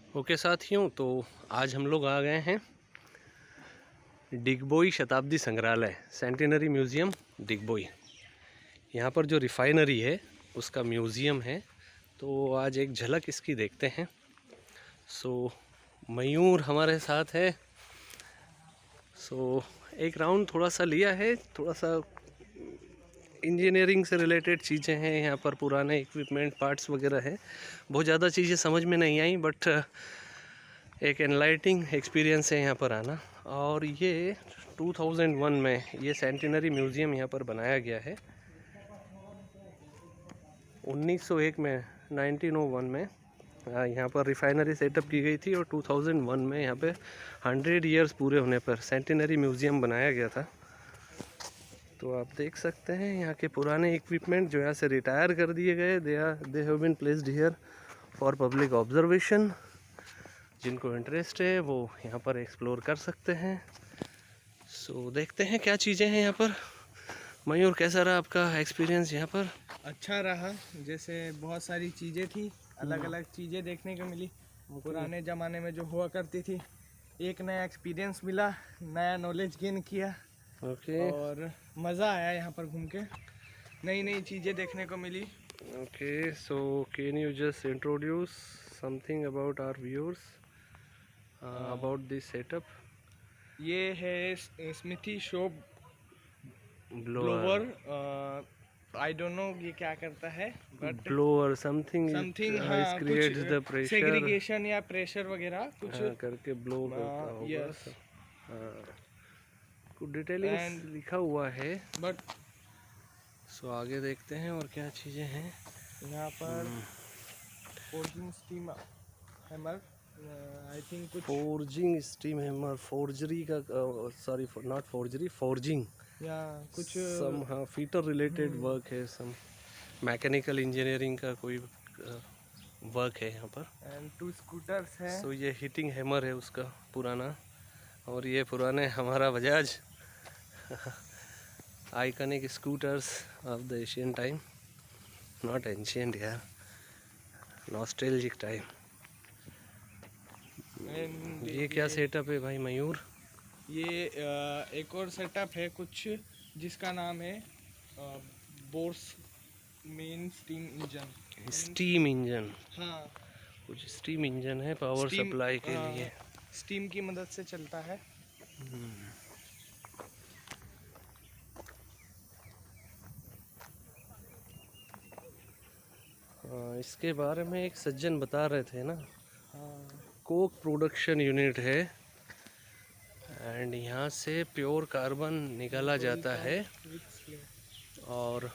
Okay साथियों, तो आज हम लोग आ गए हैं डिगबोई शताब्दी संग्रहालय, सेंटिनरी म्यूज़ियम डिगबोई। यहाँ पर जो रिफाइनरी है उसका म्यूज़ियम है, तो आज एक झलक इसकी देखते हैं। मयूर हमारे साथ है। एक राउंड थोड़ा सा लिया है, थोड़ा सा इंजीनियरिंग से रिलेटेड चीज़ें हैं यहाँ पर, पुराने इक्विपमेंट पार्ट्स वगैरह है। बहुत ज़्यादा चीज़ें समझ में नहीं आई, बट एक एनलाइटिंग एक्सपीरियंस है यहाँ पर आना। और ये 2001 में ये सेंटिनरी म्यूज़ियम यहाँ पर बनाया गया है। 1901 में 1901 में यहाँ पर रिफाइनरी सेटअप की गई थी, और 2001 में यहाँ पे 100 इयर्स पूरे होने पर सेंटिनरी म्यूज़ियम बनाया गया था। तो आप देख सकते हैं यहाँ के पुराने इक्विपमेंट जो यहाँ से रिटायर कर दिए गए, they have been placed here for public observation. जिनको इंटरेस्ट है वो यहाँ पर एक्सप्लोर कर सकते हैं। देखते हैं क्या चीज़ें हैं यहाँ पर। मयूर, कैसा रहा आपका एक्सपीरियंस यहाँ पर? अच्छा रहा। जैसे बहुत सारी चीज़ें थी, अलग अलग चीज़ें देखने को मिली। पुराने ज़माने में जो हुआ करती थी, एक नया एक्सपीरियंस मिला, नया नॉलेज गेन किया। और मज़ा आया यहाँ पर घूम के, नई नई चीज़ें देखने को मिली। Okay, so can you just introduce something about our viewers about this setup? ये है smithy shop blower. I don't know ये क्या करता है, बट ब्लोअर समथिंग हाँ, क्रिएट्स द कुछ प्रेशर, सेग्रीगेशन या प्रेशर वगैरह कुछ करके ब्लो करता होगा। यस, कुछ डिटेलिंग लिखा हुआ है, बट आगे देखते हैं और क्या चीज़ें हैं यहाँ पर। Forging steam hammer, I think कुछ फोर्जिंग स्टीम हैमर, फोर्जरी का, सॉरी नॉट फोर्जरी, फोर्जिंग या कुछ सम, हाँ, फीटर रिलेटेड वर्क है, सम मैकेनिकल इंजीनियरिंग का कोई वर्क है यहाँ पर। एंड 2 स्कूटर्स है। ये हीटिंग हैमर है उसका पुराना, और ये पुराने हमारा Bajaj iconic scooters of the Asian time, not ancient यार, नॉस्टैल्जिक टाइम। ये क्या सेटअप है भाई मयूर? ये एक और सेटअप है कुछ, जिसका नाम है बोर्स मेन स्टीम इंजन। स्टीम इंजन, हाँ, कुछ स्टीम इंजन है पावर सप्लाई के लिए, स्टीम की मदद से चलता है। इसके बारे में एक सज्जन बता रहे थे ना। हाँ, कोक प्रोडक्शन यूनिट है, एंड यहाँ से प्योर कार्बन निकाला जाता है, और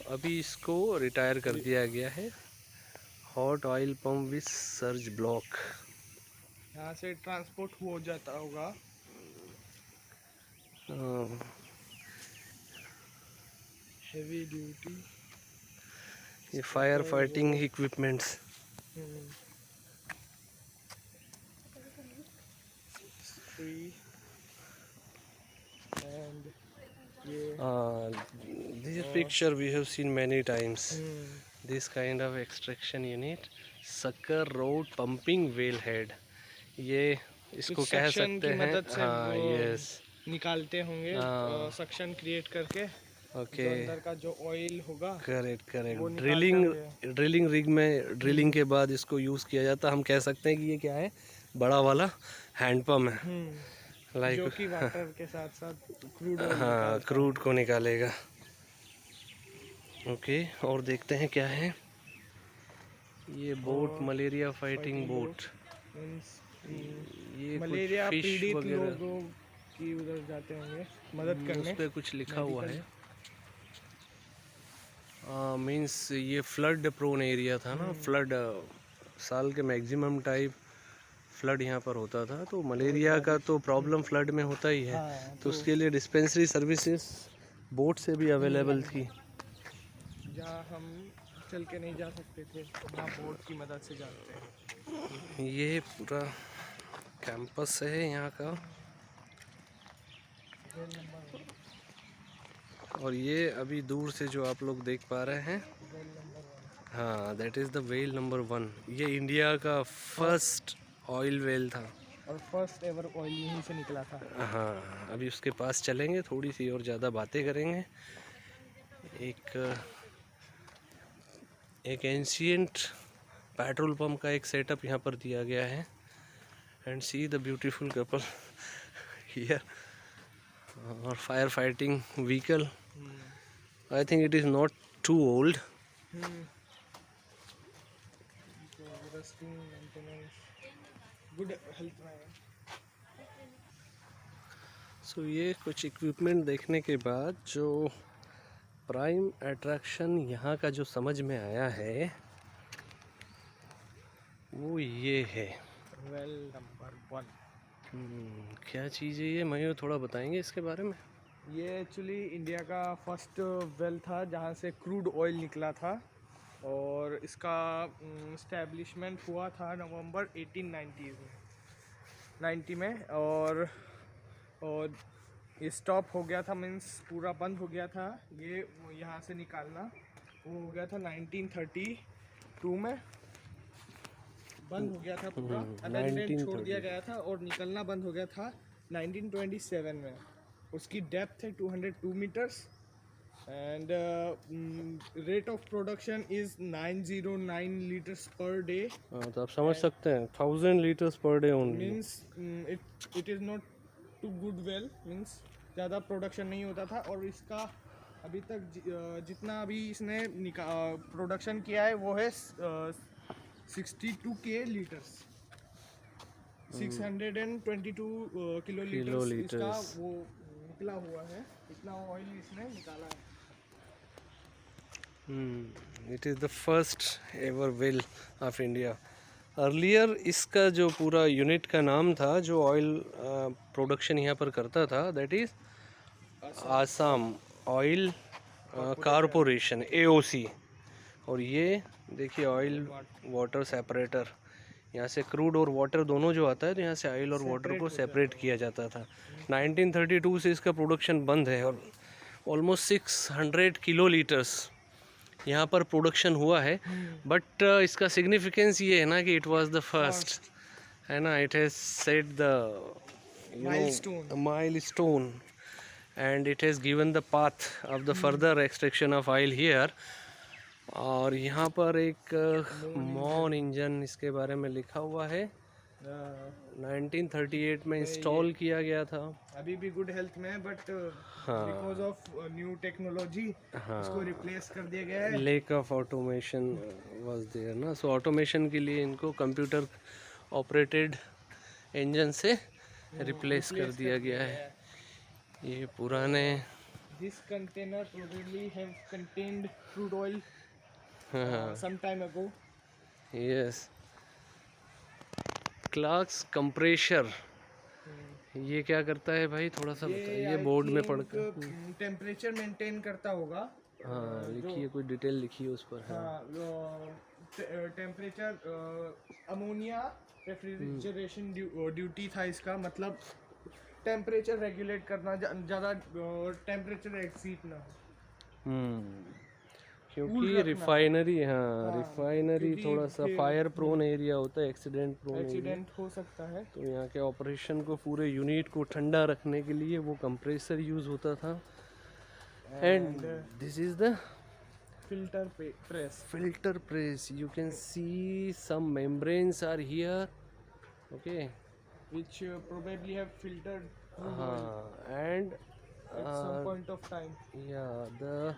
अभी इसको रिटायर कर दिया गया है। Hot oil pump with surge block, यहाँ से ट्रांसपोर्ट हो जाता होगा। हेवी ड्यूटी, ये fire fighting equipments. and this picture we have seen many times. This kind of extraction unit, sucker rod pumping wellhead, ये इसको कह सकते हैं। हाँ, यस, निकालते होंगे सक्शन क्रिएट करके। ओके, अंदर का जो ऑयल होगा, करेक्ट। ड्रिलिंग रिग में ड्रिलिंग के बाद इसको यूज़ किया जाता है। हम कह सकते हैं कि ये क्या है, बड़ा वाला हैंडपम्प है, लाइक जो कि वाटर के साथ साथ क्रूड, हाँ, क्रूड को निकालेगा। ओके, और देखते हैं क्या है। ये बोट, मलेरिया फाइटिंग बोट, ये मलेरिया कुछ फिश पीड़ित वगैरह लोगों की उधर जाते होंगे मदद करने। उस पे कुछ लिखा हुआ है। मीन्स ये फ्लड प्रोन एरिया था ना, फ्लड, साल के मैक्सिमम टाइम फ्लड यहाँ पर होता था, तो मलेरिया का तो प्रॉब्लम फ्लड में होता ही है। तो उसके लिए डिस्पेंसरी सर्विसेज बोट से भी अवेलेबल थी। जहाँ हम चल के नहीं जा सकते थे, वहाँ बोट की मदद से जाते हैं। ये पूरा कैंपस है यहाँ का, और ये अभी दूर से जो आप लोग देख पा रहे हैं, हाँ, that is the well number 1। ये इंडिया का फर्स्ट ऑयल वेल था। और फर्स्ट एवर ऑयल यहीं से निकला था। हाँ, अभी उसके पास चलेंगे, थोड़ी सी और ज़्यादा बातें करेंगे। एक एक एंशियंट पेट्रोल पंप का एक सेटअप यहाँ पर दिया गया है। And see the beautiful couple here. और fire fighting vehicle, I think it is not too old. Rusting maintenance good health में है। सो ये कुछ इक्विपमेंट देखने के बाद जो प्राइम अट्रैक्शन यहाँ का जो समझ में आया है वो ये है। Well number 1। क्या चीज़ है ये, मयूर थोड़ा बताएंगे इसके बारे में? ये एक्चुअली इंडिया का फर्स्ट वेल था जहाँ से क्रूड ऑयल निकला था, और इसका इस्टेब्लिशमेंट हुआ था नवंबर 1890 में। और ये स्टॉप हो गया था, मीन्स पूरा बंद हो गया था ये यहाँ से निकालना। वो हो गया था 1932 में, बंद हो गया था पूरा, अबेंडन छोड़ दिया गया था, और निकलना बंद हो गया था 1927 में। उसकी डेप्थ है 202 metres and rate of production is 909 litres per day. हाँ, तो आप समझ सकते हैं 1000 litres per day only. Means it is not too good well, means ज़्यादा प्रोडक्शन नहीं होता था। और इसका अभी तक जितना अभी इसने प्रोडक्शन किया है वो है 62K लीटर्स, 622 किलो लीटर्स इसका वो निकला हुआ है। इतना ऑयल इसने निकाला है। It is the first ever well of India. Earlier इसका जो पूरा यूनिट का नाम था जो ऑयल प्रोडक्शन यहाँ पर करता था, that is Assam oil corporation, AOC। और ये देखिए ऑयल वाटर सेपरेटर, यहाँ से क्रूड और वाटर दोनों जो आता है तो यहाँ से ऑयल और वाटर को सेपरेट किया जाता था। 1932 से इसका प्रोडक्शन बंद है और ऑलमोस्ट 600 किलो लीटर्स यहाँ पर प्रोडक्शन हुआ है। बट इसका सिग्निफिकेंस ये है ना कि इट वाज द फर्स्ट, है ना। It has set the milestone and it has given the path of the further extraction of oil here. और यहाँ पर एक मॉन इंजन इसके बारे में लिखा हुआ है, 1938 में इंस्टॉल किया गया था। अभी भी गुड हेल्थ में है, but because of new technology इसको रिप्लेस कर दिया गया है। Lack of automation was there ना, सो ऑटोमेशन के लिए इनको कंप्यूटर ऑपरेटेड इंजन से रिप्लेस कर दिया गया है। ये पुराने this container probably have contained crude oil some time ago. Yes, Clark's compressor, ये क्या करता है भाई, थोड़ा सा बताइए। बोर्ड में पढ़कर टेम्परेचर मेंटेन करता होगा। हाँ लिखिए, कोई डिटेल लिखिए उस पर। हाँ, टेम्परेचर अमोनिया रेफ्रिजरेशन ड्यूटी था इसका, मतलब टेम्परेचर रेगुलेट करना, ज़्यादा टेम्परेचर एक्सीड ना हो। क्योंकि रिफाइनरी, हाँ रिफाइनरी थोड़ा सा फायर प्रोन एरिया होता है, एक्सीडेंट प्रोन एरिया, एक्सीडेंट हो सकता है। तो यहाँ के ऑपरेशन को, पूरे यूनिट को ठंडा रखने के लिए वो कंप्रेसर यूज़ होता था। And this is the filter press. filter press. You can see some membranes are here, okay, which probably have filtered crude oil and at some point of time. yeah, the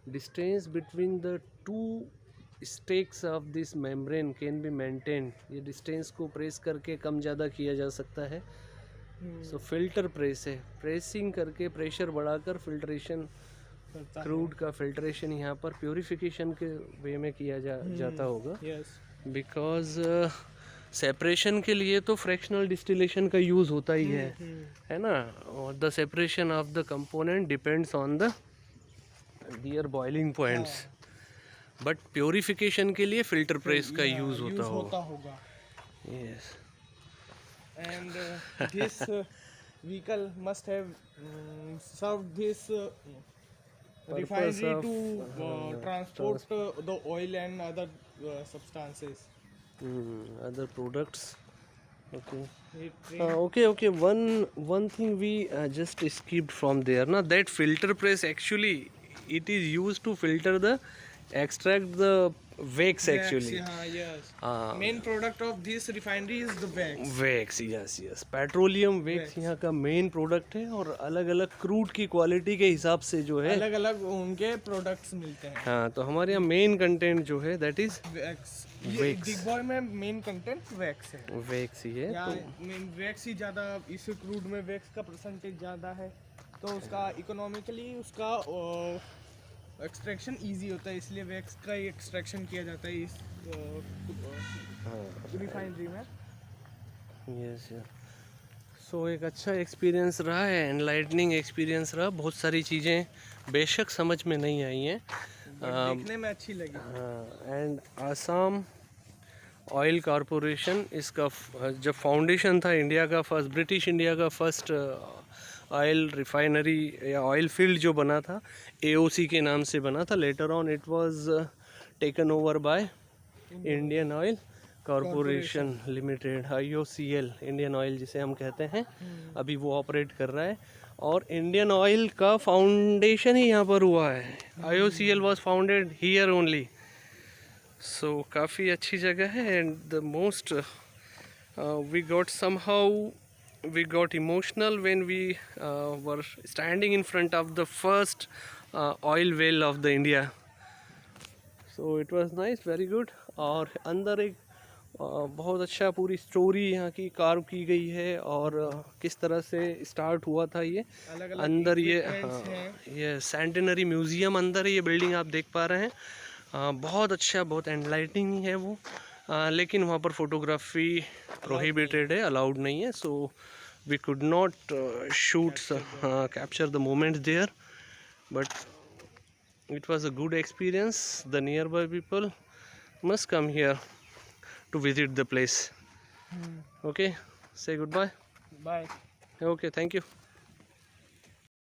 distance between the two stakes of this membrane can be maintained. ये distance को press करके कम ज़्यादा किया जा सकता है। सो filter press है, pressing करके प्रेशर बढ़ाकर फिल्ट्रेशन, क्रूड का फिल्ट्रेशन यहाँ पर प्योरीफिकेशन के वे में किया जाता होगा। बिकॉज सेपरेशन के लिए तो फ्रैक्शनल डिस्टिलेशन का यूज़ होता ही है ना। और the separation of the component depends on the their boiling points, but purification के लिए फिल्टर प्रेस का यूज़ होता होगा। Yes, and this vehicle must have served this refinery of, to transport the oil and other substances. other products. Okay. It train- Okay. One thing we just skipped from there. Now that filter press actually it is used to filter the extract the wax actually. Yeah, yes. हाँ, Main product of this refinery is the wax. Wax, yes petroleum wax Wax. यहाँ का main product है और अलग अलग crude की quality के हिसाब से जो है, अलग अलग उनके प्रोडक्ट्स मिलते हैं. हाँ, तो हमारे यहाँ मेन कंटेंट जो है that is wax. Wax. Big boy में मेन कंटेंट वैक्स है. वैक्स ही है। यहाँ तो वैक्स ही ज़्यादा, इस क्रूड में वैक्स का परसेंटेज ज़्यादा है, तो उसका इकोनॉमिकली उसका एक्सट्रैक्शन इजी होता है, इसलिए वैक्स का ही एक्सट्रैक्शन किया जाता है इस रिफाइनरी में. यस सो एक अच्छा एक्सपीरियंस रहा है, एनलाइटनिंग एक्सपीरियंस रहा। बहुत सारी चीज़ें बेशक समझ में नहीं आई हैं, देखने में अच्छी लगी. एंड आसाम ऑयल कॉरपोरेशन इसका जब फाउंडेशन था इंडिया का फर्स्ट, ब्रिटिश इंडिया का फर्स्ट ऑयल रिफाइनरी या ऑयल फील्ड जो बना था AOC के नाम से बना था। Later on it was taken over by Indian oil corporation limited, IOCL, Indian oil जिसे हम कहते हैं, अभी वो ऑपरेट कर रहा है। और इंडियन ऑयल का फाउंडेशन ही यहाँ पर हुआ है। IOCL was founded here only. So काफ़ी अच्छी जगह है। And the most we got somehow we got emotional when we were standing in front of the first oil well of the India. So it was nice, very good. और अंदर एक बहुत अच्छा पूरी स्टोरी यहाँ की कार्व की गई है और किस तरह से स्टार्ट हुआ था ये। अलग-अलग अंदर ये equipments हैं। ये सेंटेनरी म्यूज़ियम अंदर है, ये बिल्डिंग आप देख पा रहे हैं। बहुत अच्छा, बहुत एनलाइटनिंग है वो। लेकिन वहाँ पर फोटोग्राफी प्रोहिबिटेड है, अलाउड नहीं है। So we could not shoot capture the moment there, but it was a good experience. The nearby people must come here to visit the place. Okay, say goodbye. Bye. Okay, thank you.